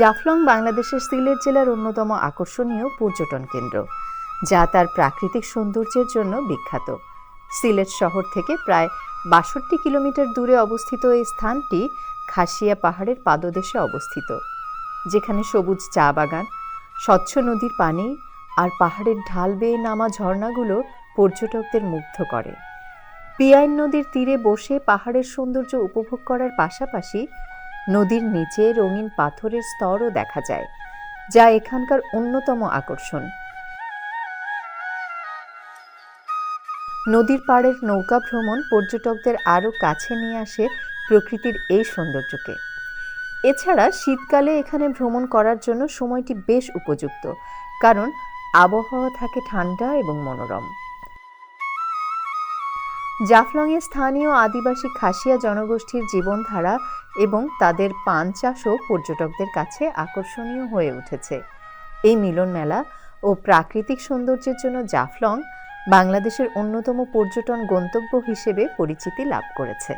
জাফলং বাংলাদেশের সিলেট জেলার অন্যতম আকর্ষণীয় পর্যটন কেন্দ্র, যা তার প্রাকৃতিক সৌন্দর্যের জন্য বিখ্যাত। সিলেট শহর থেকে প্রায় ৬২ কিলোমিটার দূরে অবস্থিত এই স্থানটি খাসিয়া পাহাড়ের পাদদেশে অবস্থিত, যেখানে সবুজ চা বাগান, স্বচ্ছ নদীর পানি আর পাহাড়ের ঢাল বেয়ে নামা ঝর্ণাগুলো পর্যটকদের মুগ্ধ করে। পিয়াইন নদীর তীরে বসে পাহাড়ের সৌন্দর্য উপভোগ করার পাশাপাশি নদীর নিচে রঙিন পাথরের স্তরও দেখা যায়, যা এখানকার অন্যতম আকর্ষণ। নদীর পাড়ের নৌকা ভ্রমণ পর্যটকদের আরও কাছে নিয়ে আসে প্রকৃতির এই সৌন্দর্যকে। এছাড়া শীতকালে এখানে ভ্রমণ করার জন্য সময়টি বেশ উপযুক্ত, কারণ আবহাওয়া থাকে ঠান্ডা এবং মনোরম। জাফলংয়ে স্থানীয় আদিবাসী খাসিয়া জনগোষ্ঠীর জীবনধারা এবং তাদের পান চাষও পর্যটকদের কাছে আকর্ষণীয় হয়ে উঠেছে। এই মিলন মেলা ও প্রাকৃতিক সৌন্দর্যের জন্য জাফলং বাংলাদেশের অন্যতম পর্যটন গন্তব্য হিসেবে পরিচিতি লাভ করেছে।